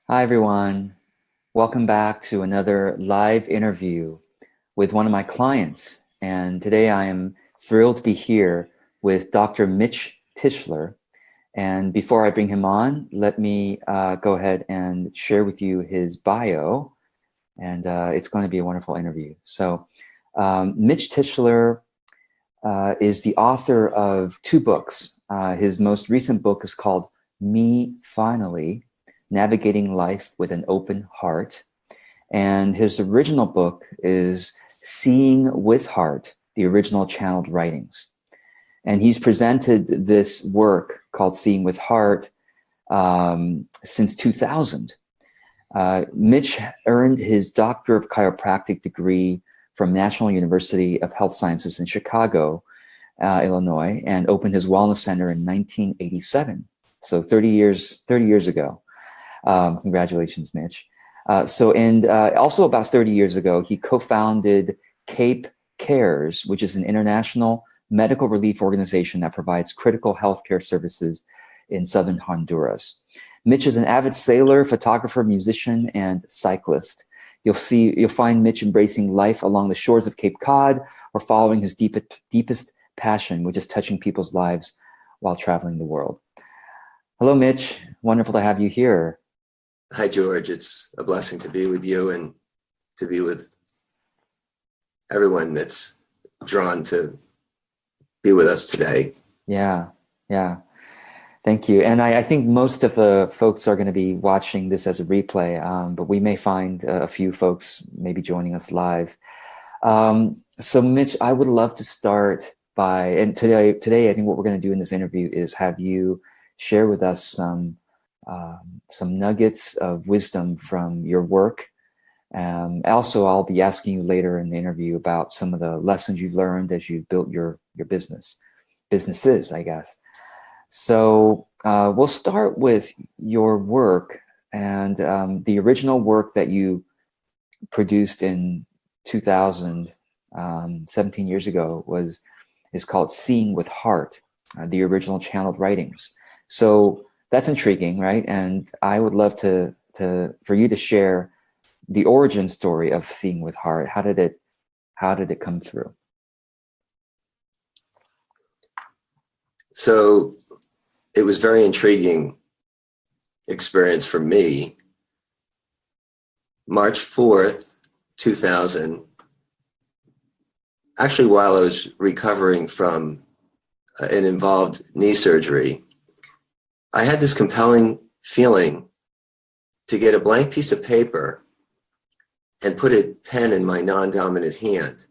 Hi, everyone. Welcome back to another live interview with one of my clients. And today I am thrilled to be here with Dr. Mitch Tishler. And before I bring him on, let me go ahead and share with you his bio. And it's going to be a wonderful interview. Mitch Tishler is the author of two books. His most recent book is called Me Finally, Navigating Life with an Open Heart. And his original book is Seeing with Heart, the original channeled writings. And he's presented this work called Seeing with Heart since 2000. Mitch earned his Doctor of Chiropractic degree from National University of Health Sciences in Chicago, Illinois, and opened his wellness center in 1987. So 30 years ago. Congratulations, Mitch. Also about 30 years ago, he co-founded Cape Cares, which is an international medical relief organization that provides critical healthcare services in Southern Honduras. Mitch is an avid sailor, photographer, musician, and cyclist. You'll find Mitch embracing life along the shores of Cape Cod or following his deepest passion, which is touching people's lives while traveling the world. Hello, Mitch. Wonderful to have you here. Hi, George. It's a blessing to be with you and to be with everyone that's drawn to be with us today. Yeah. Thank you. And I think most of the folks are going to be watching this as a replay, but we may find a few folks maybe joining us live. So Mitch, I would love to start and today I think what we're going to do in this interview is have you share with us some nuggets of wisdom from your work. Also, I'll be asking you later in the interview about some of the lessons you've learned as you built your businesses, I guess. So we'll start with your work and the original work that you produced in 2000, 17 years ago is called Seeing with Heart, the original channeled writings. So that's intriguing, right? And I would love for you to share the origin story of Seeing with Heart. How did it come through? So it was very intriguing experience for me. March 4th, 2000, actually while I was recovering from an involved knee surgery, I had this compelling feeling to get a blank piece of paper and put a pen in my non-dominant hand.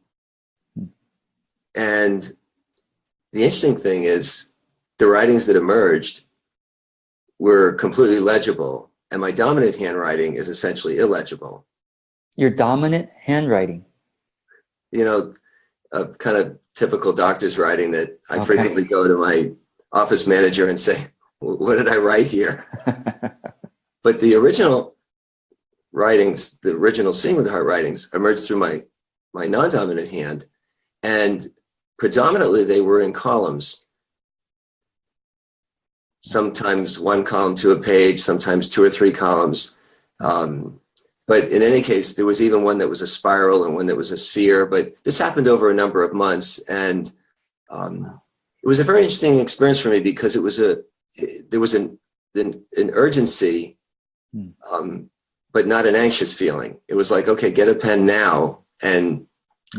And the interesting thing is the writings that emerged were completely legible, and my dominant handwriting is essentially illegible. Your dominant handwriting? You know, a kind of typical doctor's writing that I frequently go to my office manager and say, what did I write here? But the original writings, the original Seeing with Heart writings emerged through my non-dominant hand, and predominantly they were in columns. Sometimes one column to a page, sometimes 2 or 3 columns. But in any case, there was even one that was a spiral and one that was a sphere. But this happened over a number of months, and it was a very interesting experience for me because there was an urgency, but not an anxious feeling. It was like, okay, get a pen now, and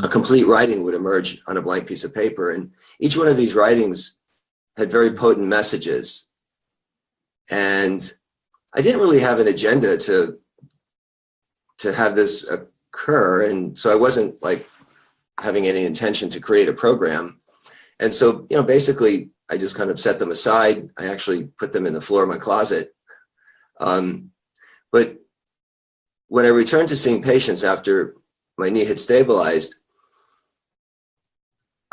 a complete writing would emerge on a blank piece of paper. And each one of these writings had very potent messages. And I didn't really have an agenda to have this occur. And so I wasn't like having any intention to create a program. And so, basically I just kind of set them aside. I actually put them in the floor of my closet. But when I returned to seeing patients after my knee had stabilized,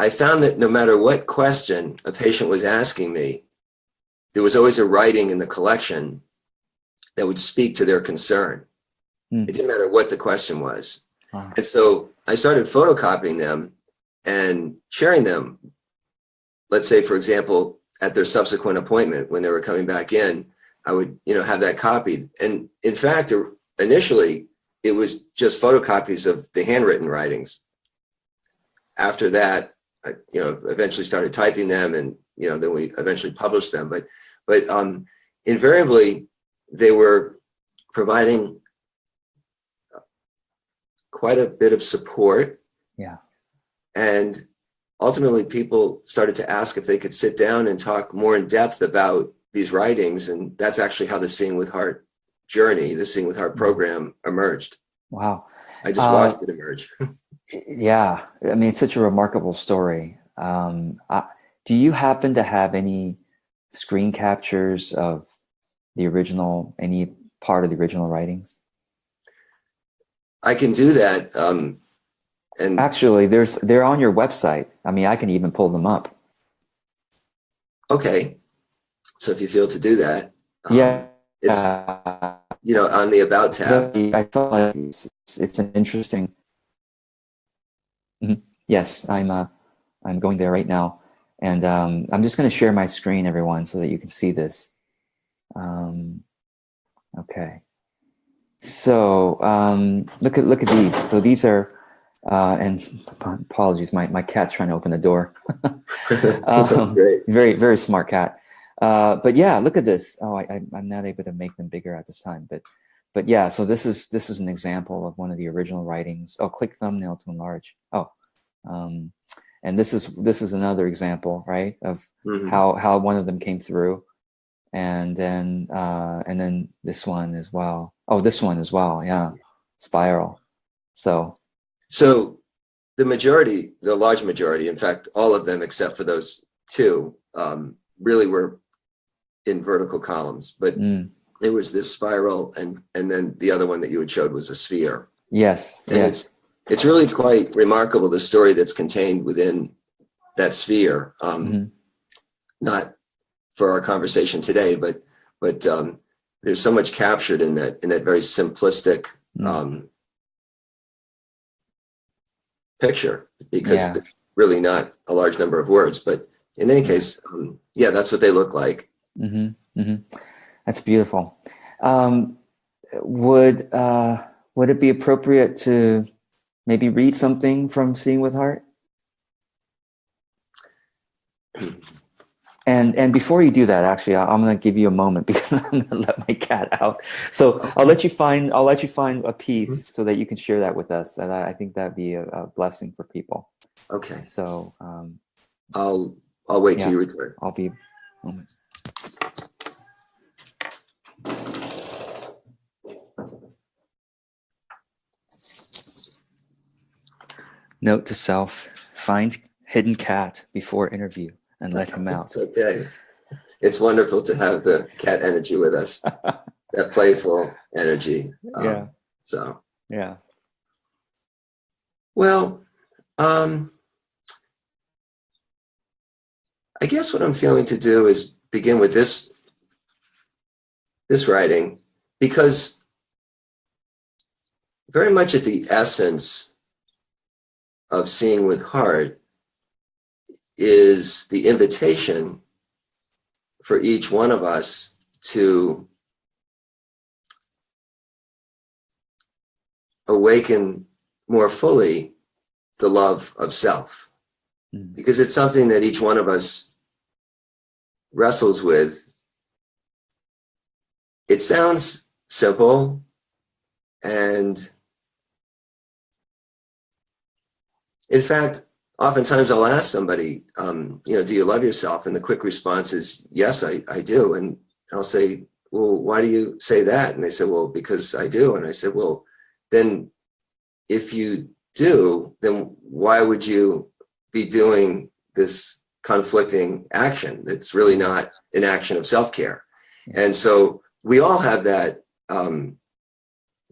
I found that no matter what question a patient was asking me, there was always a writing in the collection that would speak to their concern. It didn't matter what the question was. Wow. And so I started photocopying them and sharing them. Let's say, for example, at their subsequent appointment, when they were coming back in, I would, have that copied. And in fact, initially, it was just photocopies of the handwritten writings. After that, I, eventually started typing them, and then we eventually published them. But invariably, they were providing quite a bit of support. Yeah. And ultimately, people started to ask if they could sit down and talk more in depth about these writings. And that's actually how the Seeing with Heart journey, the Seeing with Heart program emerged. Wow. I just watched it emerge. Yeah. I mean, it's such a remarkable story. Do you happen to have any screen captures of the original, any part of the original writings? I can do that. And actually, they're on your website. I mean, I can even pull them up. Okay. So if you feel to do that, Yeah. it's, on the About tab. I felt like it's an interesting. Yes, I'm going there right now, and I'm just going to share my screen, everyone, so that you can see this. Okay. So look at these. So these are, and apologies, my cat's trying to open the door. That's great. Very, very smart cat. But yeah, look at this. Oh, I'm not able to make them bigger at this time, but yeah. So this is an example of one of the original writings. Oh, click thumbnail to enlarge. Oh, and this is another example, right, of how one of them came through, and then this one as well. Oh, this one as well. Yeah, spiral. So the large majority, in fact, all of them except for those two, really were in vertical columns. But there was this spiral, and then the other one that you had showed was a sphere. Yes, and yes. It's really quite remarkable, the story that's contained within that sphere. Not for our conversation today, but there's so much captured in that very simplistic picture, because there's really not a large number of words. But in any case, that's what they look like. That's beautiful. Would it be appropriate to maybe read something from Seeing with Heart? And before you do that, actually, I'm going to give you a moment, because I'm going to let my cat out. So okay. I'll let you find a piece so that you can share that with us, and I think that'd be a blessing for people. Okay. So I'll wait till you return. I'll be a moment. Note to self: find hidden cat before interview and let him out. It's okay. It's wonderful to have the cat energy with us. That playful energy. So. Yeah. Well, I guess what I'm feeling to do is begin with this writing, because very much at the essence of Seeing with Heart is the invitation for each one of us to awaken more fully the love of self, because it's something that each one of us wrestles with. It sounds simple, and in fact, oftentimes I'll ask somebody, do you love yourself? And the quick response is, yes, I do. And I'll say, well, why do you say that? And they say, well, because I do. And I said, well, then if you do, then why would you be doing this conflicting action that's really not an action of self-care? And so we all have that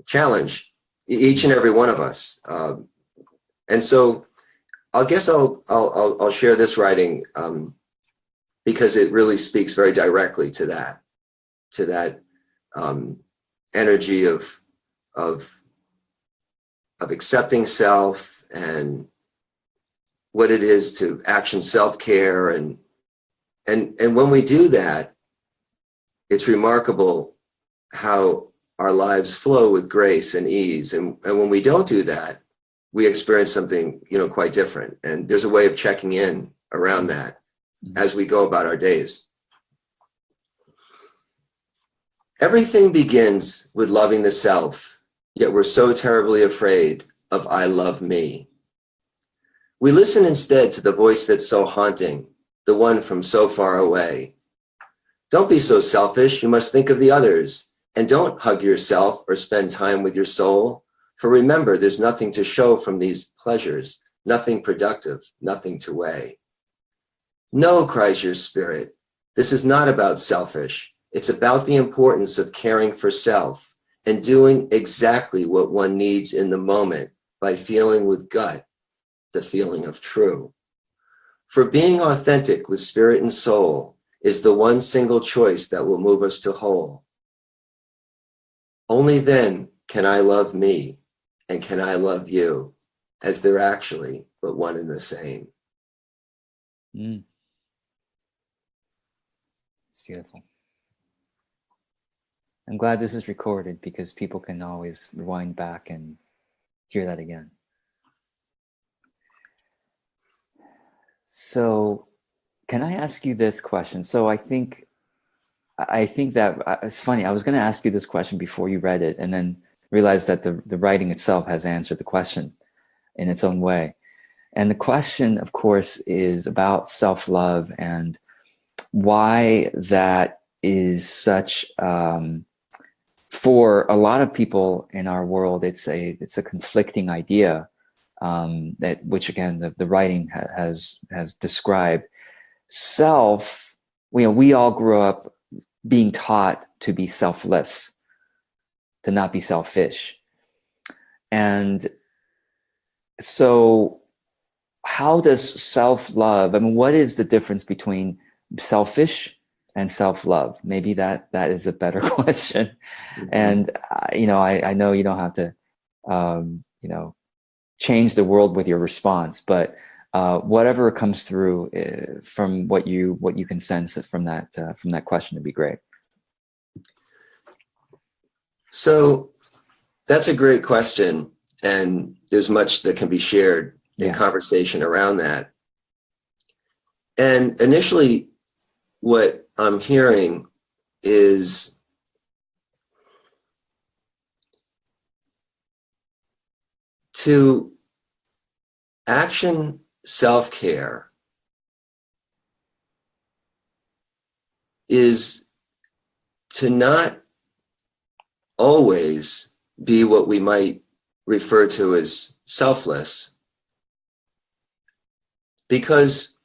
challenge, each and every one of us. And so I guess I'll share this writing because it really speaks very directly to that energy of accepting self and what it is to action self-care, and when we do that, it's remarkable how our lives flow with grace and ease. And when we don't do that, we experience something, quite different. And there's a way of checking in around that as we go about our days. Everything begins with loving the self, yet we're so terribly afraid of I love me. We listen instead to the voice that's so haunting, the one from so far away. Don't be so selfish, you must think of the others. And don't hug yourself or spend time with your soul. For remember, there's nothing to show from these pleasures, nothing productive, nothing to weigh. No, cries your spirit, this is not about selfish. It's about the importance of caring for self and doing exactly what one needs in the moment by feeling with gut, the feeling of true. For being authentic with spirit and soul is the one single choice that will move us to whole. Only then can I love me and can I love you, as they're actually but one and the same. It's beautiful. I'm glad this is recorded because people can always rewind back and hear that again. So can I ask you this question? So I think that it's funny. I was going to ask you this question before you read it and then realized that the writing itself has answered the question in its own way. And the question, of course, is about self-love and why that is such, for a lot of people in our world, it's a conflicting idea, that which again, the writing has described. Self, we all grew up being taught to be selfless, to not be selfish. And so how does self-love, what is the difference between selfish and self-love? Maybe that is a better question. Mm-hmm. And, I know you don't have to, change the world with your response, but whatever comes through from what you can sense from that question would be great. So that's a great question, and there's much that can be shared in conversation around that. And initially, what I'm hearing is to action self-care is to not always be what we might refer to as selfless. Because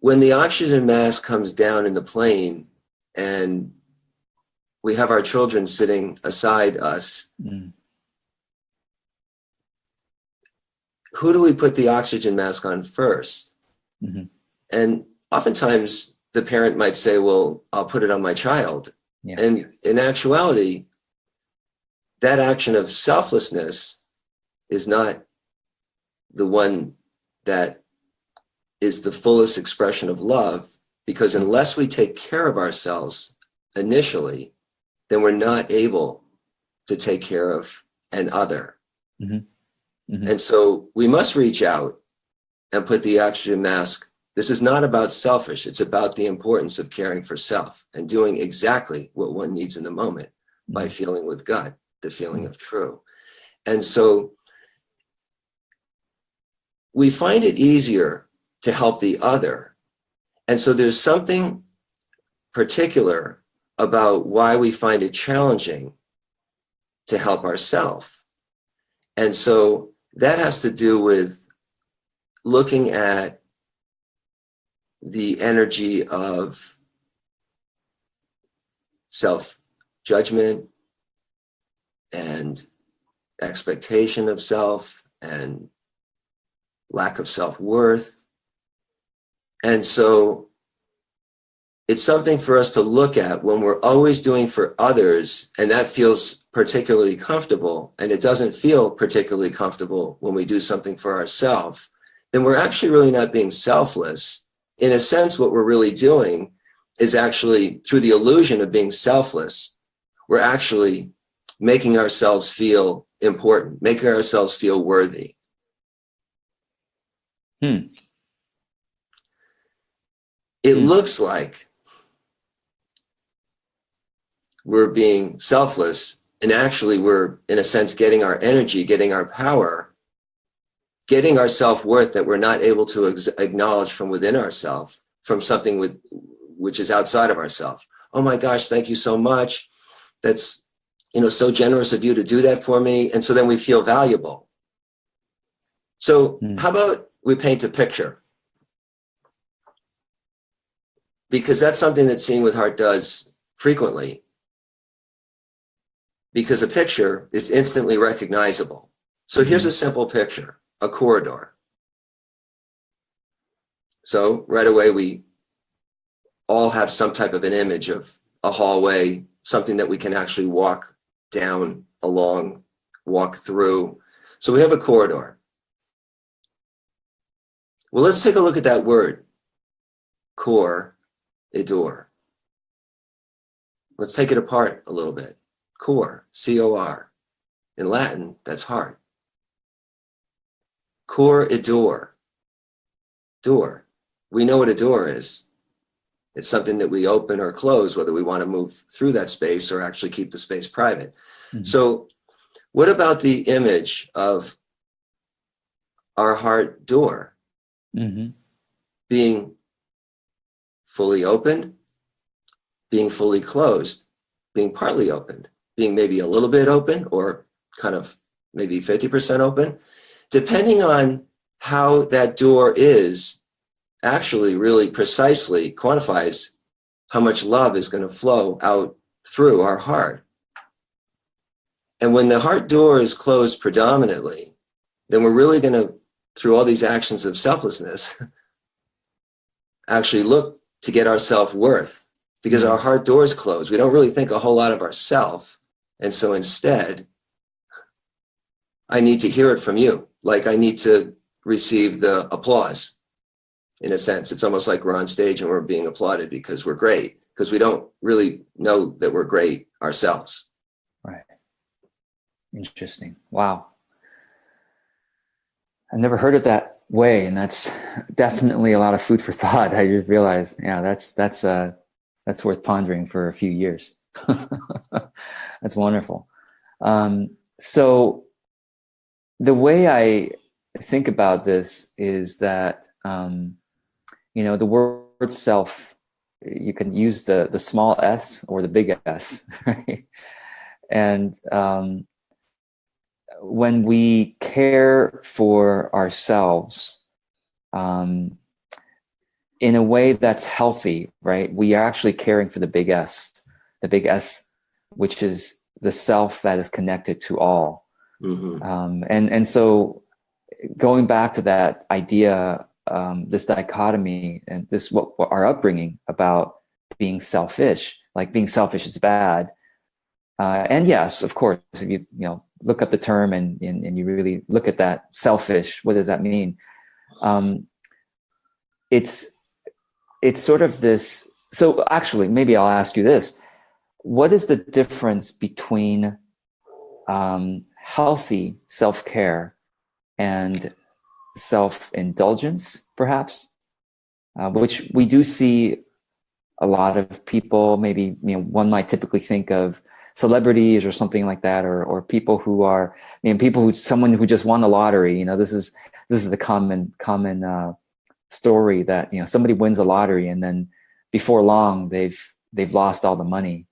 when the oxygen mask comes down in the plane and we have our children sitting aside us, who do we put the oxygen mask on first? Mm-hmm. And oftentimes the parent might say, well, I'll put it on my child. Yeah. And in actuality, that action of selflessness is not the one that is the fullest expression of love, because unless we take care of ourselves initially, then we're not able to take care of an other. Mm-hmm. Mm-hmm. And so we must reach out and put the oxygen mask. This is not about selfish. It's about the importance of caring for self and doing exactly what one needs in the moment by feeling with gut, the feeling of true. And so we find it easier to help the other. And so there's something particular about why we find it challenging to help ourselves. And so that has to do with looking at the energy of self-judgment and expectation of self and lack of self-worth. And so it's something for us to look at when we're always doing for others, and that feels particularly comfortable, and it doesn't feel particularly comfortable when we do something for ourselves, then we're actually really not being selfless. In a sense, what we're really doing is actually, through the illusion of being selfless, we're actually making ourselves feel important, making ourselves feel worthy. It looks like we're being selfless, and actually we're, in a sense, getting our energy, getting our power, getting our self-worth that we're not able to acknowledge from within ourselves, from something which is outside of ourselves. Oh my gosh, thank you so much. That's, so generous of you to do that for me. And so then we feel valuable. So how about we paint a picture? Because that's something that Seeing with Heart does frequently. Because a picture is instantly recognizable. So here's a simple picture, a corridor. So right away, we all have some type of an image of a hallway, something that we can actually walk down, along, walk through. So we have a corridor. Well, let's take a look at that word, corridor. Let's take it apart a little bit. Cor, C-O-R. In Latin, that's heart. Corridor. Door. We know what a door is. It's something that we open or close, whether we want to move through that space or actually keep the space private. So what about the image of our heart door being fully opened, being fully closed, being partly opened, being maybe a little bit open, or kind of maybe 50% open, depending on how that door is, actually really precisely quantifies how much love is going to flow out through our heart. And when the heart door is closed predominantly, then we're really going to, through all these actions of selflessness, actually look to get our self-worth, because our heart door is closed. We don't really think a whole lot of ourself. And so instead, I need to hear it from you. Like I need to receive the applause. In a sense, it's almost like we're on stage and we're being applauded because we're great, because we don't really know that we're great ourselves. Right. Interesting. Wow. I've never heard it that way, and that's definitely a lot of food for thought. I just realized, yeah, that's worth pondering for a few years. That's wonderful. So the way I think about this is that the word self, you can use the small s or the big S, right? And when we care for ourselves in a way that's healthy, right, we are actually caring for the big S, which is the self that is connected to all. And so going back to that idea, this dichotomy and what our upbringing about being selfish, like being selfish is bad. And yes, of course, if you look up the term and you really look at that, selfish, what does that mean? It's sort of this. So actually, maybe I'll ask you this: what is the difference between healthy self-care and self-indulgence, perhaps, which we do see a lot of people? Maybe one might typically think of celebrities or something like that, or people who are, someone who just won the lottery. This is the common story that somebody wins a lottery and then before long they've lost all the money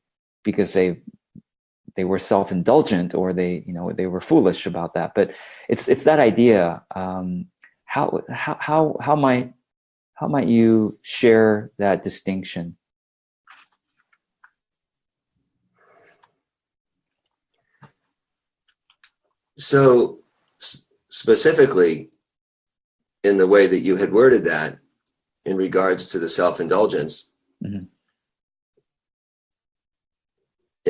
because they were self-indulgent, or they were foolish about that. But it's that idea. How might you share that distinction? So specifically, in the way that you had worded that, in regards to the self-indulgence, in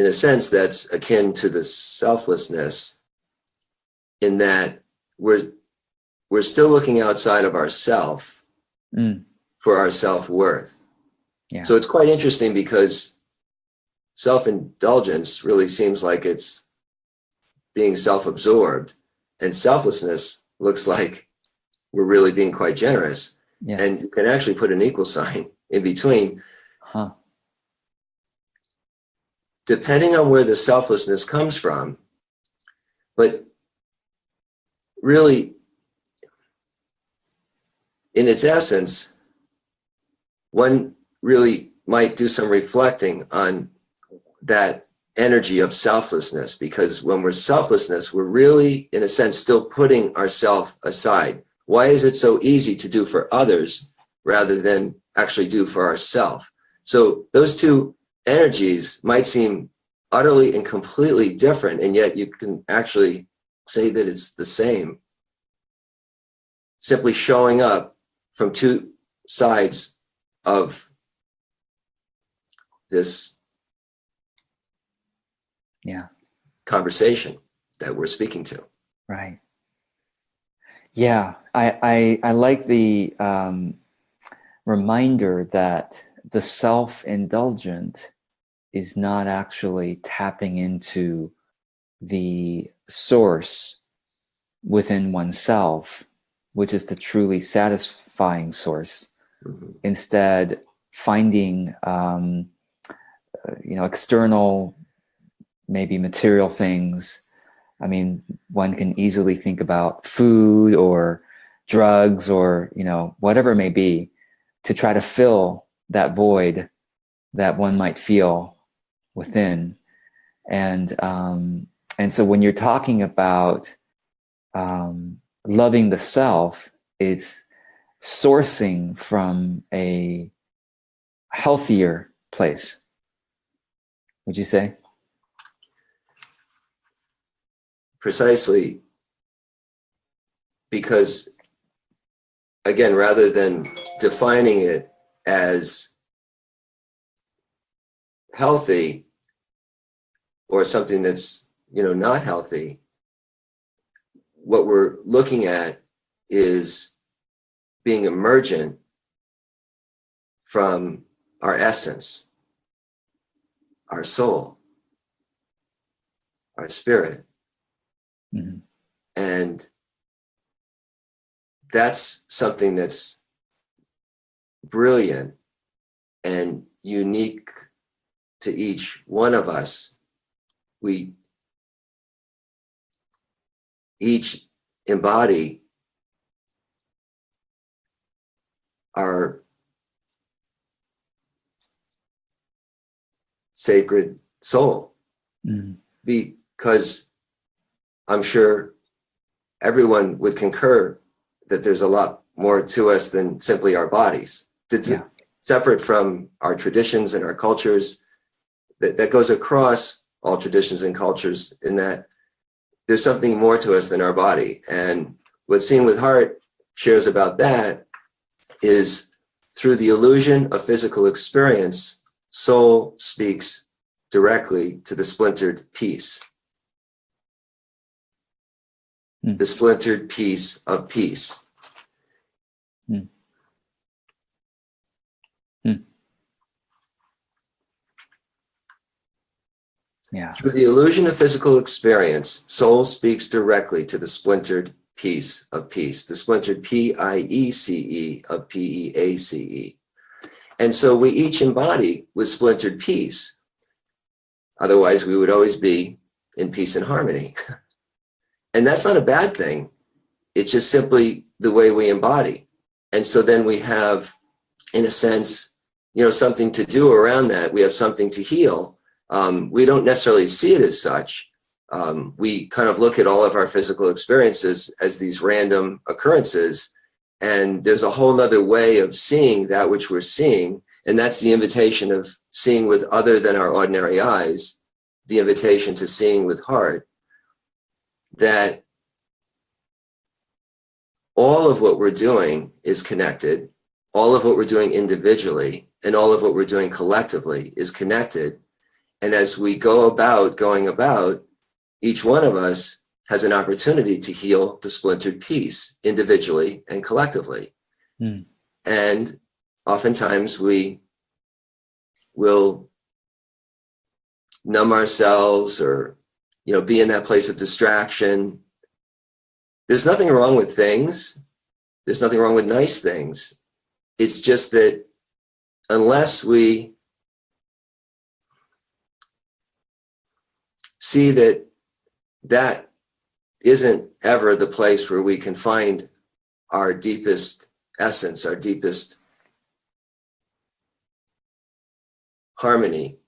a sense, that's akin to the selflessness, in that we're still looking outside of ourself for our self-worth. Yeah. So it's quite interesting because self-indulgence really seems like it's being self-absorbed, and selflessness looks like we're really being quite generous. Yeah. And you can actually put an equal sign in between. Huh. Depending on where the selflessness comes from, but really, in its essence, one really might do some reflecting on that energy of selflessness, because when we're selflessness, we're really, in a sense, still putting ourselves aside. Why is it so easy to do for others rather than actually do for ourselves? So those two energies might seem utterly and completely different, and yet you can actually say that it's the same. Simply showing up from two sides of this conversation that we're speaking to. Right. Yeah. I like the reminder that the self-indulgent is not actually tapping into the source within oneself, which is the truly satisfying source. Mm-hmm. Instead, finding external, maybe material things. I mean, one can easily think about food or drugs or whatever it may be to try to fill that void that one might feel within. And so when you're talking about loving the self, it's sourcing from a healthier place, would you say? Precisely, because, again, rather than defining it as healthy or something that's not healthy, what we're looking at is being emergent from our essence, our soul, our spirit. Mm-hmm. And that's something that's brilliant and unique to each one of us. We each embody our sacred soul. Mm-hmm. Because I'm sure everyone would concur that there's a lot more to us than simply our bodies. Separate from our traditions and our cultures, that goes across all traditions and cultures, in that there's something more to us than our body. And what Seen with Heart shares about that is, through the illusion of physical experience, soul speaks directly to the splintered piece. Mm. The splintered piece of peace. Mm. Mm. Yeah. Through the illusion of physical experience, soul speaks directly to the splintered piece of peace, the splintered P-I-E-C-E of P-E-A-C-E. And so we each embody with splintered peace. Otherwise, we would always be in peace and harmony. And that's not a bad thing. It's just simply the way we embody. And so then we have, in a sense, something to do around that. We have something to heal. We don't necessarily see it as such. We kind of look at all of our physical experiences as these random occurrences. And there's a whole other way of seeing that which we're seeing. And that's the invitation of seeing with other than our ordinary eyes, the invitation to seeing with heart, that all of what we're doing is connected. All of what we're doing individually and all of what we're doing collectively is connected. And as we going about, each one of us has an opportunity to heal the splintered piece individually and collectively. Mm. And oftentimes we we'll numb ourselves or, be in that place of distraction. There's nothing wrong with things. There's nothing wrong with nice things. It's just that unless we see that that isn't ever the place where we can find our deepest essence, our deepest harmony.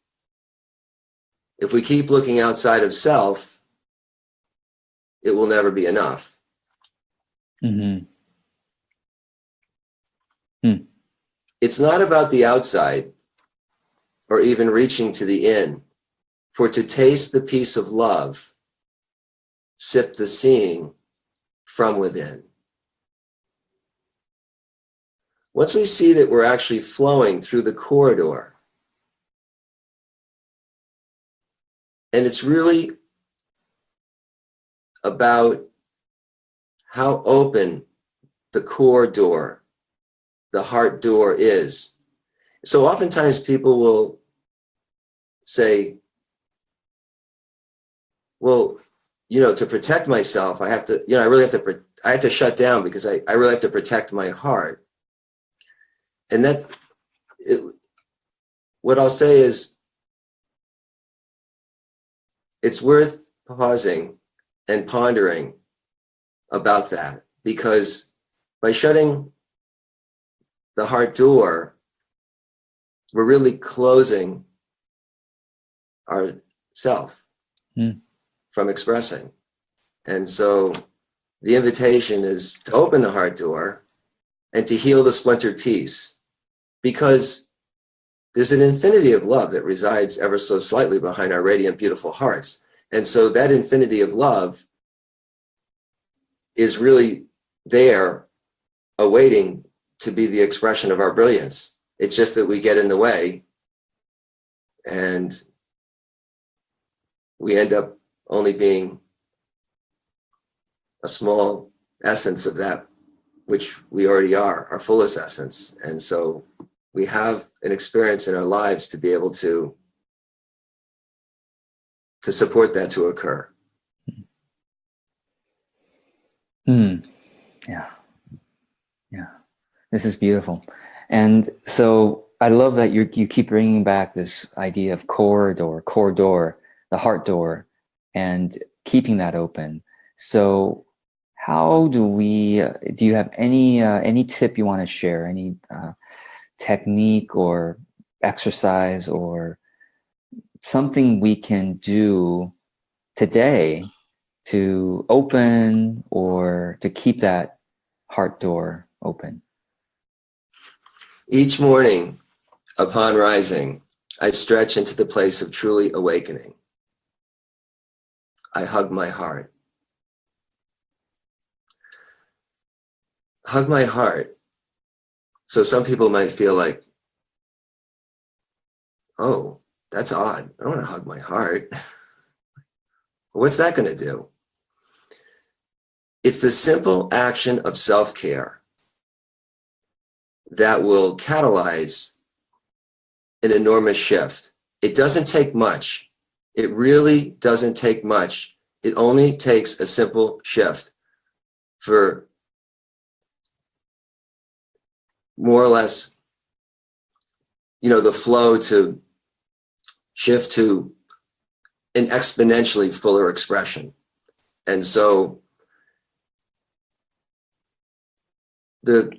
If we keep looking outside of self, it will never be enough. Mm-hmm. It's not about the outside or even reaching to the in. For to taste the peace of love, sip the seeing from within. Once we see that we're actually flowing through the corridor, and it's really about how open the core door, the heart door is. So oftentimes people will say, well, to protect myself, I have to, I have to shut down because I really have to protect my heart. And what I'll say is, it's worth pausing and pondering about that, because by shutting the heart door, we're really closing ourself from expressing. And so the invitation is to open the heart door and to heal the splintered piece, because there's an infinity of love that resides ever so slightly behind our radiant, beautiful hearts. And so that infinity of love is really there, awaiting to be the expression of our brilliance. It's just that we get in the way and we end up only being a small essence of that which we already are, our fullest essence. And so we have an experience in our lives to be able to support that to occur. Yeah. This is beautiful. And so I love that you keep bringing back this idea of core door, the heart door, and keeping that open. So how do you have any tip you want to share, any technique or exercise or something we can do today to open or to keep that heart door open? Each morning upon rising, I stretch into the place of truly awakening. I hug my heart. Hug my heart. So some people might feel like, oh, that's odd. I don't want to hug my heart. What's that going to do? It's the simple action of self-care that will catalyze an enormous shift. It doesn't take much. It really doesn't take much. It only takes a simple shift for more or less, the flow to shift to an exponentially fuller expression. And so the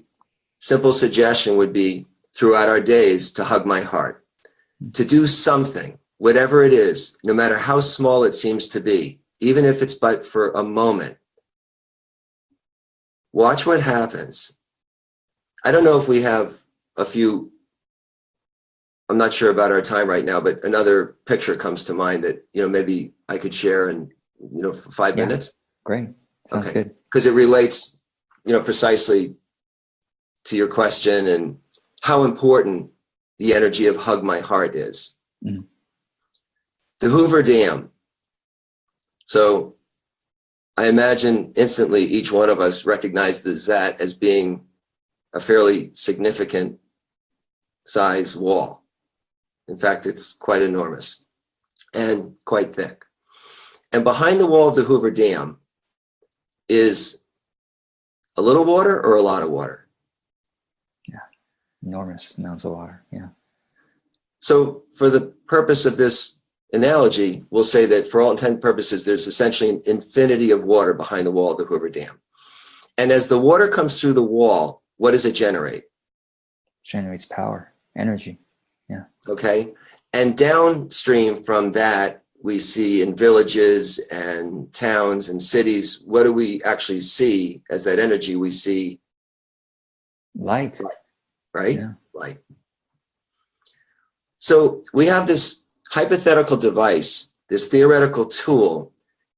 simple suggestion would be throughout our days to hug my heart, to do something, whatever it is, no matter how small it seems to be, even if it's but for a moment. Watch what happens. I don't know if we have a few, I'm not sure about our time right now, but another picture comes to mind that, maybe I could share in, for 5 minutes. Great. Sounds good. Because it relates, precisely to your question and how important the energy of hug my heart is. Mm-hmm. The Hoover Dam. So I imagine instantly each one of us recognizes that as being a fairly significant size wall. In fact, it's quite enormous and quite thick. And behind the wall of the Hoover Dam is a little water or a lot of water? Yeah, enormous amounts of water, yeah. So for the purpose of this analogy, we'll say that for all intent and purposes, there's essentially an infinity of water behind the wall of the Hoover Dam. And as the water comes through the wall, what does it generate? Generates power, energy, yeah. Okay. And downstream from that, we see in villages and towns and cities, what do we actually see as that energy? We see Light, right? Yeah. Light. So we have this hypothetical device, this theoretical tool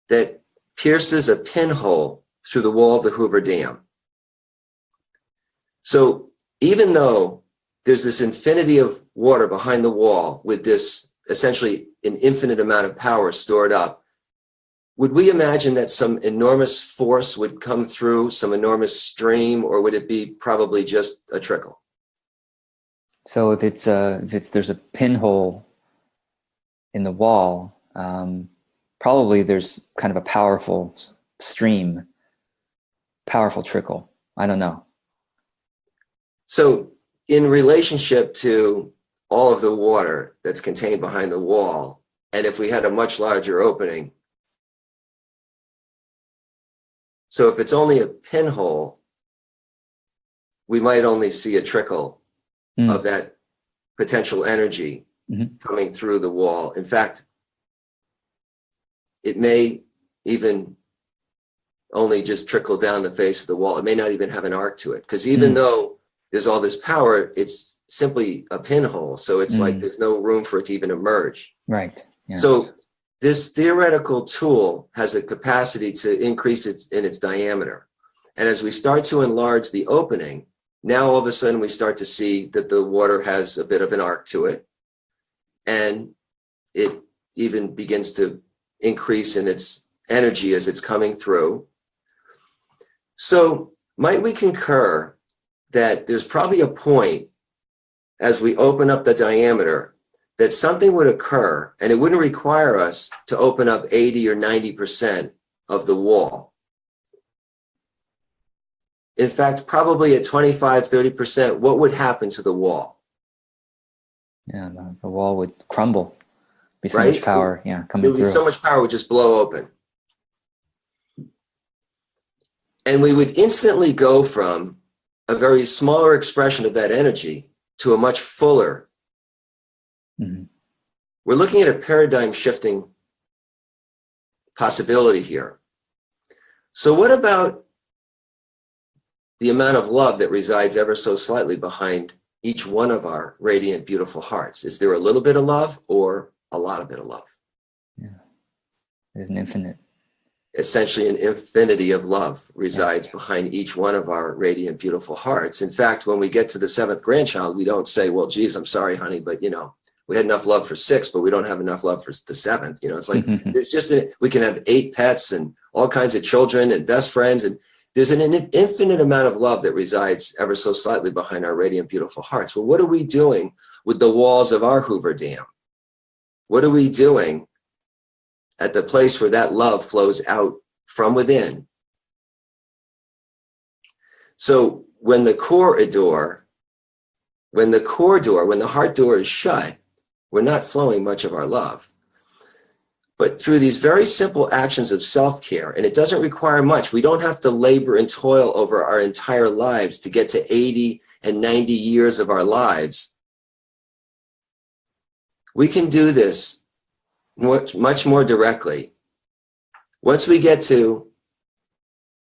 that pierces a pinhole through the wall of the Hoover Dam. So even though there's this infinity of water behind the wall with this essentially an infinite amount of power stored up, would we imagine that some enormous force would come through, some enormous stream, or would it be probably just a trickle? So if there's a pinhole in the wall, probably there's kind of a powerful stream, powerful trickle. I don't know. So in relationship to all of the water that's contained behind the wall, and if we had a much larger opening, so if it's only a pinhole, we might only see a trickle of that potential energy coming through the wall. In fact, it may even only just trickle down the face of the wall. It may not even have an arc to it, because even though there's all this power, it's simply a pinhole. So it's like there's no room for it to even emerge. Right. Yeah. So this theoretical tool has a capacity to increase its diameter. And as we start to enlarge the opening, now all of a sudden we start to see that the water has a bit of an arc to it. And it even begins to increase in its energy as it's coming through. So might we concur that there's probably a point as we open up the diameter that something would occur, and it wouldn't require us to open up 80 or 90% of the wall. In fact, probably at 25, 30%, what would happen to the wall? Yeah, the wall would crumble. Be so Right? much power, coming There would be through. so much power would just blow open. And we would instantly go from a very smaller expression of that energy to a much fuller. We're looking at a paradigm shifting possibility here. So what about the amount of love that resides ever so slightly behind each one of our radiant, beautiful hearts? Is there a little bit of love or a lot of bit of love? Yeah, there's an infinite. Essentially an infinity of love resides behind each one of our radiant, beautiful hearts. In fact, when we get to the seventh grandchild, we don't say, well, geez, I'm sorry, honey, but we had enough love for 6, but we don't have enough love for the 7th. It's like, it's just, we can have 8 pets and all kinds of children and best friends. And there's an infinite amount of love that resides ever so slightly behind our radiant, beautiful hearts. Well, what are we doing with the walls of our Hoover Dam? What are we doing at the place where that love flows out from within? So when the heart door is shut, we're not flowing much of our love. But through these very simple actions of self-care, and it doesn't require much, we don't have to labor and toil over our entire lives to get to 80 and 90 years of our lives. We can do this much more directly. Once we get to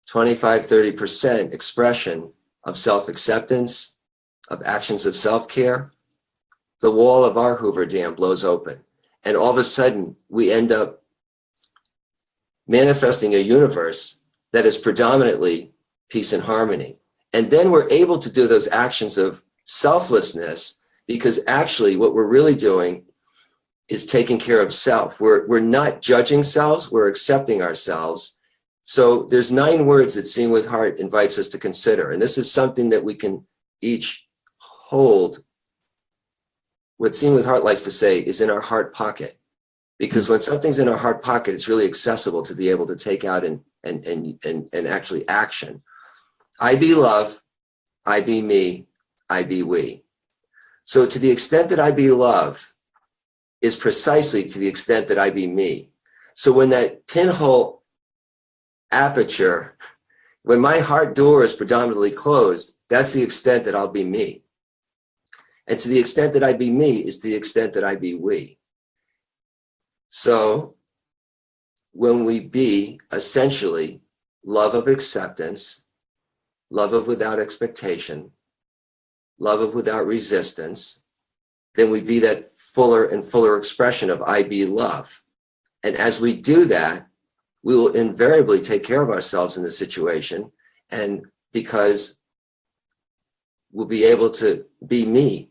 25, 30% expression of self-acceptance, of actions of self-care, the wall of our Hoover Dam blows open. And all of a sudden, we end up manifesting a universe that is predominantly peace and harmony. And then we're able to do those actions of selflessness, because actually what we're really doing is taking care of self. We're not judging selves, we're accepting ourselves. So there's 9 words that Seeing with Heart invites us to consider. And this is something that we can each hold what Seeing with Heart likes to say is in our heart pocket. Because when something's in our heart pocket, it's really accessible to be able to take out and actually action. I be love, I be me, I be we. So to the extent that I be love is precisely to the extent that I be me. So when that pinhole aperture, when my heart door is predominantly closed, that's the extent that I'll be me. And to the extent that I be me is to the extent that I be we. So when we be essentially love of acceptance, love of without expectation, love of without resistance, then we be that fuller and fuller expression of I be love. And as we do that, we will invariably take care of ourselves in the situation, and because we'll be able to be me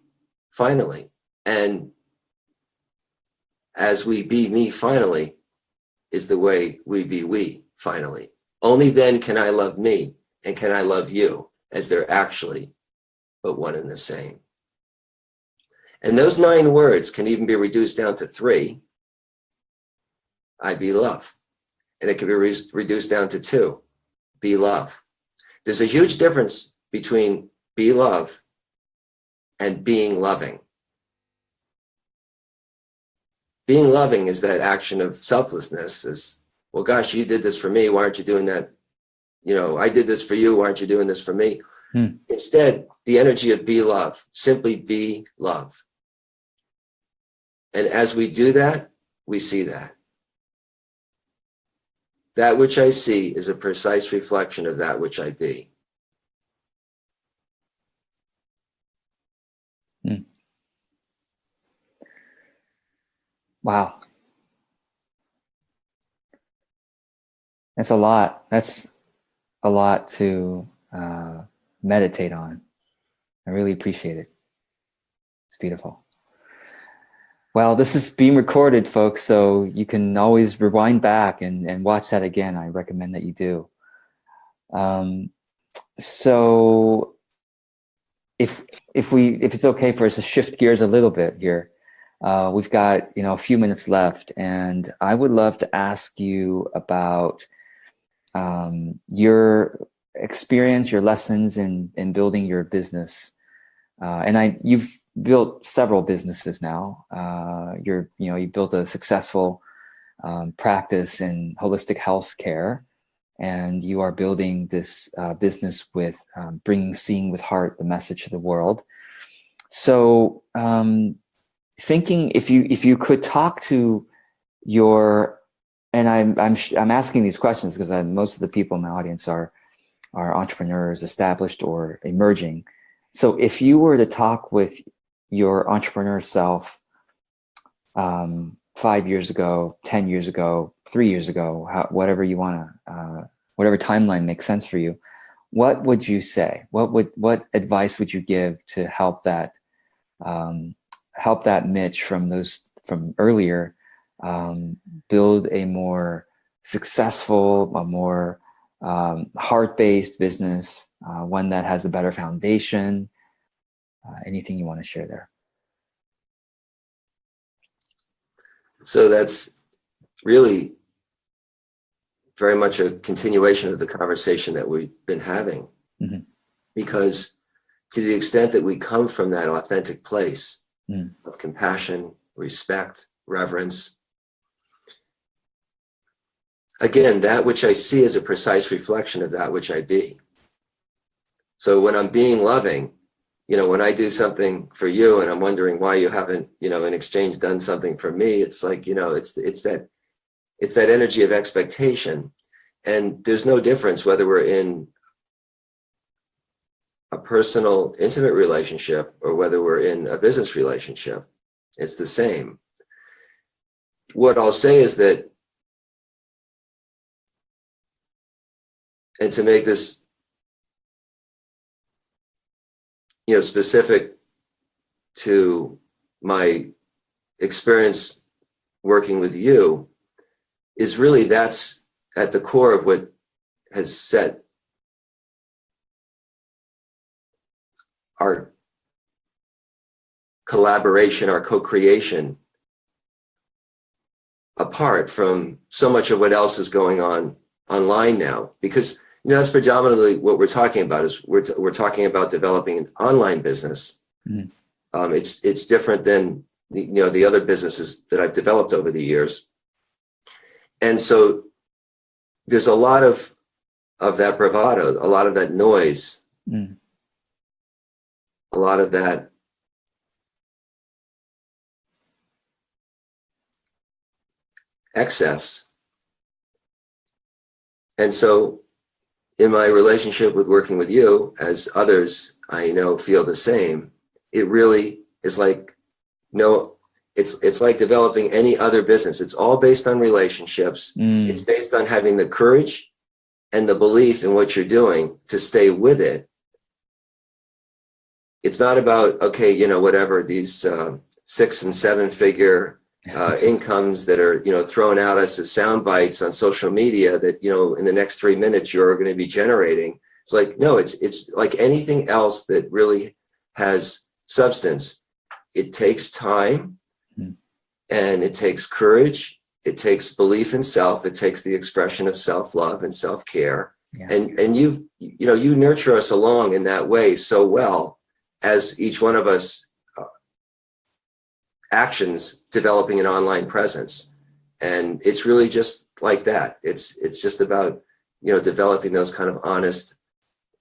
finally. And as we be me finally is the way we be we finally. Only then can I love me and can I love you as they're actually but one and the same. And those 9 words can even be reduced down to 3. I be love. And it can be reduced down to 2. Be love. There's a huge difference between be love and being loving. Being loving is that action of selflessness, is, well, gosh, you did this for me. Why aren't you doing that? I did this for you. Why aren't you doing this for me? Instead, the energy of be love, simply be love. And as we do that, we see that. That which I see is a precise reflection of that which I be. Wow. That's a lot. That's a lot to meditate on. I really appreciate it. It's beautiful. Well, this is being recorded, folks, so you can always rewind back and watch that again. I recommend that you do. So if it's okay for us to shift gears a little bit here, we've got a few minutes left, and I would love to ask you about your experience, your lessons in building your business. You've built several businesses now. You built a successful practice in holistic health care, and you are building this business with bringing Seeing with Heart, the message to the world. So, thinking if you could talk to your, and I'm asking these questions because most of the people in my audience are entrepreneurs, established or emerging. So if you were to talk with your entrepreneur self 5 years ago, 10 years ago, 3 years ago, whatever you want to, whatever timeline makes sense for you, what would you say? What advice would you give to help that Mitch from earlier build a more successful, a more heart-based business, one that has a better foundation? Anything you want to share there? So that's really very much a continuation of the conversation that we've been having. Mm-hmm. Because to the extent that we come from that authentic place of compassion, respect, reverence, again, that which I see is a precise reflection of that which I be. So when I'm being loving, when I do something for you and I'm wondering why you haven't, in exchange done something for me, it's like, it's that energy of expectation. And there's no difference whether we're in a personal, intimate relationship or whether we're in a business relationship. It's the same. What I'll say is that, and to make this specific to my experience working with you, is really that's at the core of what has set our collaboration or co-creation apart from so much of what else is going on online now, because that's predominantly what we're talking about. Is we're talking about developing an online business. Mm. It's different than the other businesses that I've developed over the years, and so there's a lot of that bravado, a lot of that noise, a lot of that excess. And so in my relationship with working with you, as others I know feel the same, it really is like, it's like developing any other business. It's all based on relationships. It's based on having the courage and the belief in what you're doing to stay with it. It's not about, whatever, these 6 and 7 figure incomes that are, thrown out us as sound bites on social media that, in the next 3 minutes you're going to be generating. It's like, no, it's like anything else that really has substance. It takes time and it takes courage. It takes belief in self. It takes the expression of self-love and self-care. Yeah. And you nurture us along in that way so well, as each one of us actions developing an online presence. And it's really just like that. It's just about, developing those kind of honest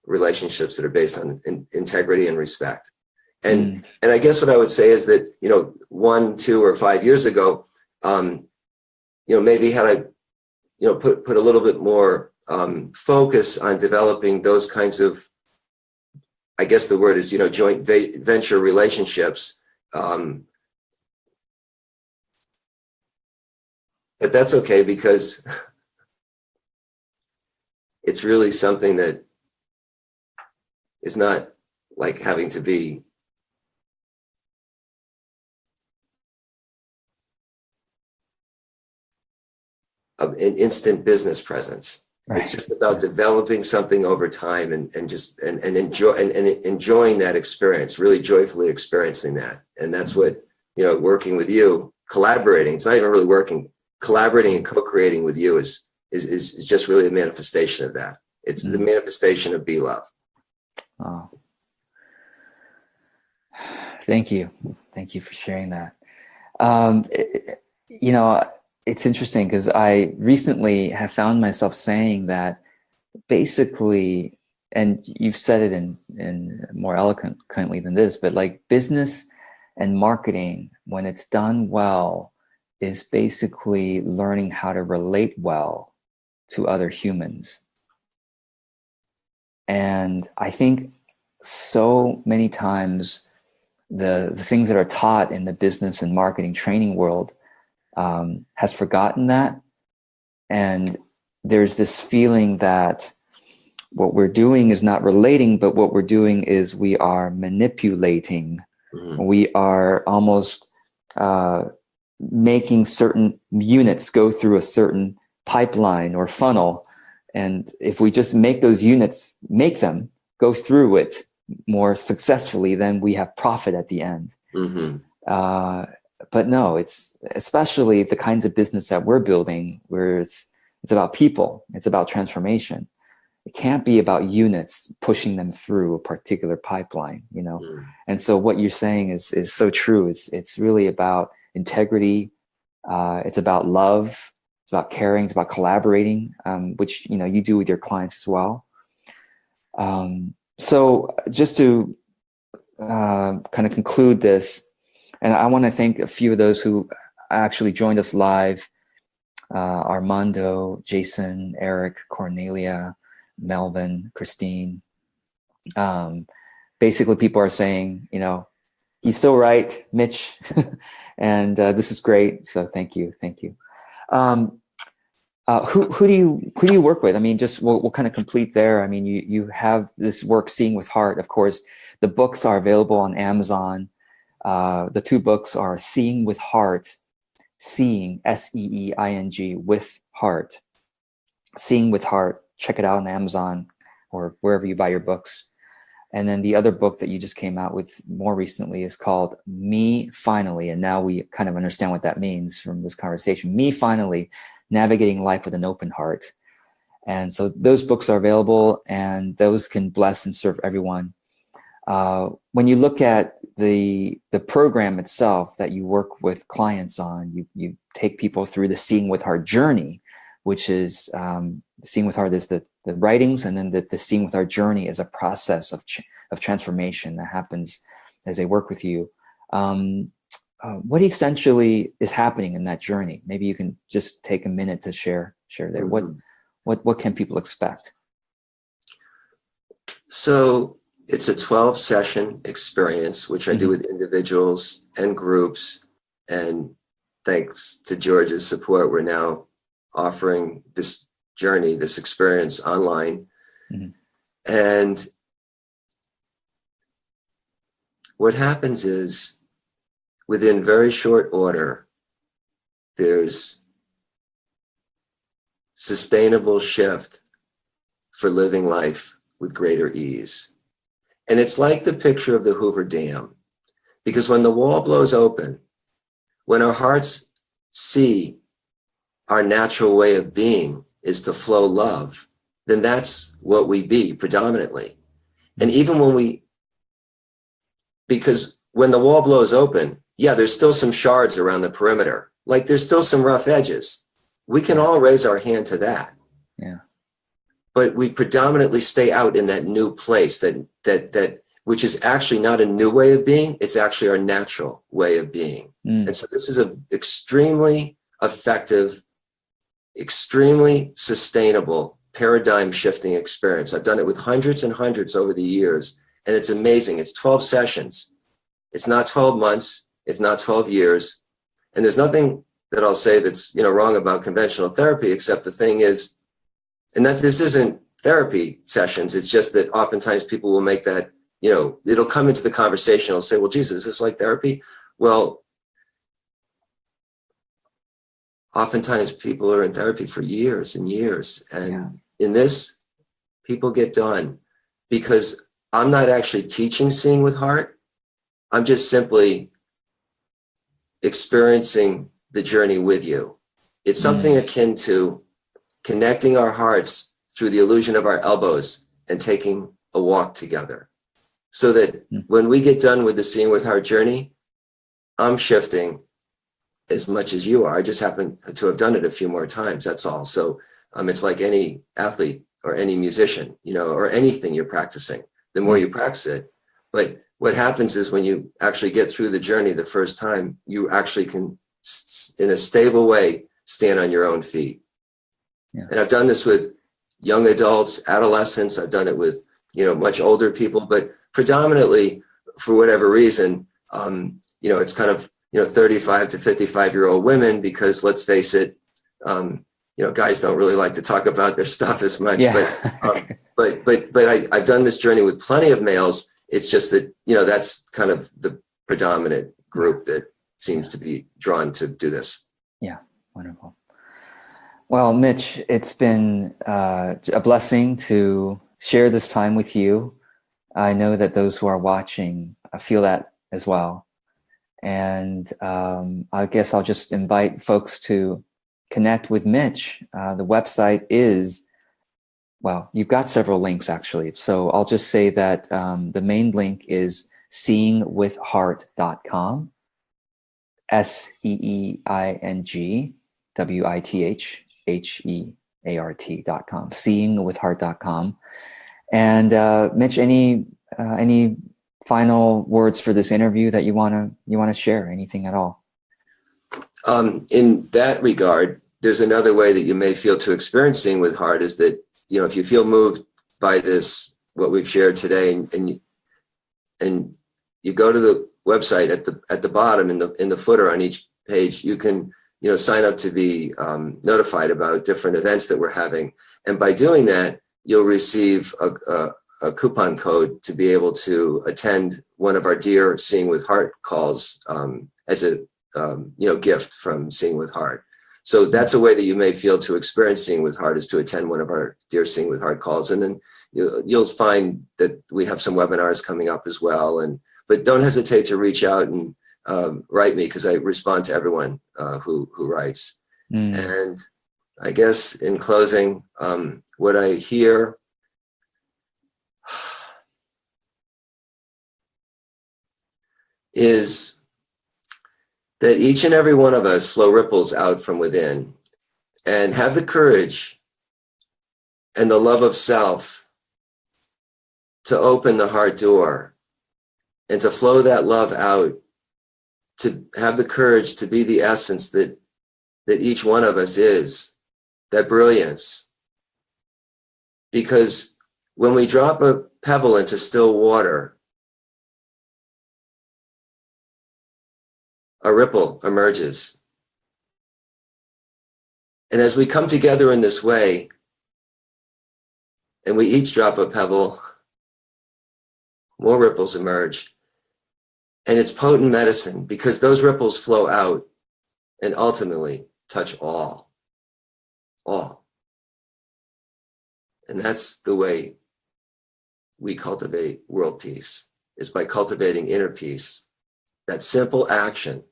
relationships that are based on integrity and respect. And I guess what I would say is that, 1, 2, or 5 years ago, maybe had I, put a little bit more focus on developing those kinds of, I guess the word is, joint venture relationships. But that's okay, because it's really something that is not like having to be an instant business presence. Right. It's just about developing something over time and enjoying that experience, really joyfully experiencing that. And that's what, working with you, collaborating, it's not even really working, collaborating and co-creating with you is just really a manifestation of that. It's the manifestation of Be Love. Oh. Thank you. Thank you for sharing that. It's interesting because I recently have found myself saying that basically, and you've said it in more eloquently than this, but like business and marketing, when it's done well, is basically learning how to relate well to other humans. And I think so many times the things that are taught in the business and marketing training world has forgotten that. And there's this feeling that what we're doing is not relating, but what we're doing is we are manipulating. Mm-hmm. We are almost making certain units go through a certain pipeline or funnel. And if we just make those units, make them go through it more successfully, then we have profit at the end. Mm-hmm. But no, it's especially the kinds of business that we're building where it's about people, it's about transformation. It can't be about units pushing them through a particular pipeline, And so what you're saying is so true. It's really about integrity. It's about love. It's about caring. It's about collaborating, which you do with your clients as well. So just to kind of conclude this, and I want to thank a few of those who actually joined us live: Armando, Jason, Eric, Cornelia, Melvin, Christine. Basically, people are saying, he's so right, Mitch, and this is great. So thank you. Who do you work with? I mean, just we'll kind of complete there. I mean, you have this work, Seeing with Heart. Of course, the books are available on Amazon. The 2 books are Seeing with Heart, Seeing, SEEING, with Heart. Seeing with Heart. Check it out on Amazon or wherever you buy your books. And then the other book that you just came out with more recently is called Me Finally. And now we kind of understand what that means from this conversation. Me Finally, Navigating Life with an Open Heart. And so those books are available, and those can bless and serve everyone. When you look at the program itself that you work with clients on, you take people through the Seeing with Heart journey, which is Seeing with Heart is the writings, and then the Seeing with Heart journey is a process of transformation that happens as they work with you. What essentially is happening in that journey? Maybe you can just take a minute to share there. What can people expect? So it's a 12-session experience, which I do with individuals and groups. And thanks to George's support, we're now offering this journey, this experience online. And what happens is, within very short order, there's sustainable shift for living life with greater ease. And it's like the picture of the Hoover Dam, because when the wall blows open, when our hearts see our natural way of being is to flow love, then that's what we be predominantly. And even because when the wall blows open, yeah, there's still some shards around the perimeter. Like there's still some rough edges. We can all raise our hand to that. Yeah. But we predominantly stay out in that new place that which is actually not a new way of being. It's actually our natural way of being. And so this is an extremely effective, extremely sustainable paradigm shifting experience. I've done it with hundreds and hundreds over the years, and it's amazing. It's 12 sessions. It's not 12 months. It's not 12 years. And there's nothing that I'll say that's, wrong about conventional therapy, except the thing is, and that this isn't therapy sessions. It's just that oftentimes people will make that, it'll come into the conversation. It'll say, well, Jesus, is this like therapy? Well, oftentimes people are in therapy for years and years. And in this, people get done because I'm not actually teaching Seeing with Heart. I'm just simply experiencing the journey with you. It's something akin to connecting our hearts through the illusion of our elbows and taking a walk together. So that when we get done with the Seeing with Heart journey, I'm shifting as much as you are. I just happen to have done it a few more times, that's all. So it's like any athlete or any musician, or anything you're practicing. The more you practice it. But what happens is when you actually get through the journey the first time, you actually can, in a stable way, stand on your own feet. And I've done this with young adults, adolescents. I've done it with, much older people, but predominantly, for whatever reason, it's kind of, 35 to 55-year-old women, because let's face it, guys don't really like to talk about their stuff as much. But I've done this journey with plenty of males. It's just that, that's kind of the predominant group that seems to be drawn to do this. Yeah, wonderful. Well, Mitch, it's been a blessing to share this time with you. I know that those who are watching feel that as well. And I guess I'll just invite folks to connect with Mitch. The website is, well, you've got several links actually. So I'll just say that the main link is seeingwithheart.com, seeingwithheart.com, seeingwithheart.com. And Mitch, any final words for this interview that you want to share? Anything at all? In that regard, there's another way that you may feel to experience Seeing with Heart is that, if you feel moved by this, what we've shared today, and you go to the website at the bottom in the footer on each page, you can, sign up to be notified about different events that we're having. And by doing that, you'll receive a coupon code to be able to attend one of our dear Seeing with Heart calls as a gift from Seeing with Heart. So that's a way that you may feel to experience Seeing with Heart, is to attend one of our Dear Seeing with Heart calls. And then you'll find that we have some webinars coming up as well. But don't hesitate to reach out and write me, because I respond to everyone who writes. And I guess in closing, what I hear is that each and every one of us flow ripples out from within, and have the courage and the love of self to open the heart door and to flow that love out, to have the courage to be the essence that each one of us is, that brilliance. Because when we drop a pebble into still water, a ripple emerges. And as we come together in this way, and we each drop a pebble, more ripples emerge. And it's potent medicine, because those ripples flow out and ultimately touch all. And that's the way we cultivate world peace, is by cultivating inner peace. That simple action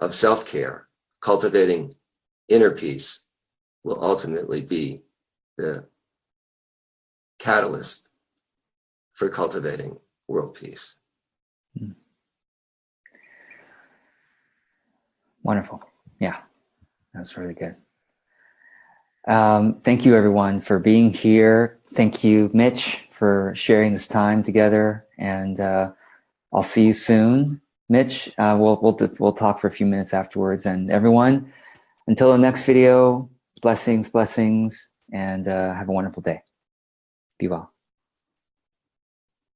of self-care, cultivating inner peace, will ultimately be the catalyst for cultivating world peace. Wonderful. Yeah, that's really good. Thank you, everyone, for being here. Thank you, Mitch, for sharing this time together. And I'll see you soon. Mitch, we'll talk for a few minutes afterwards. And everyone, until the next video, blessings, and have a wonderful day. Be well.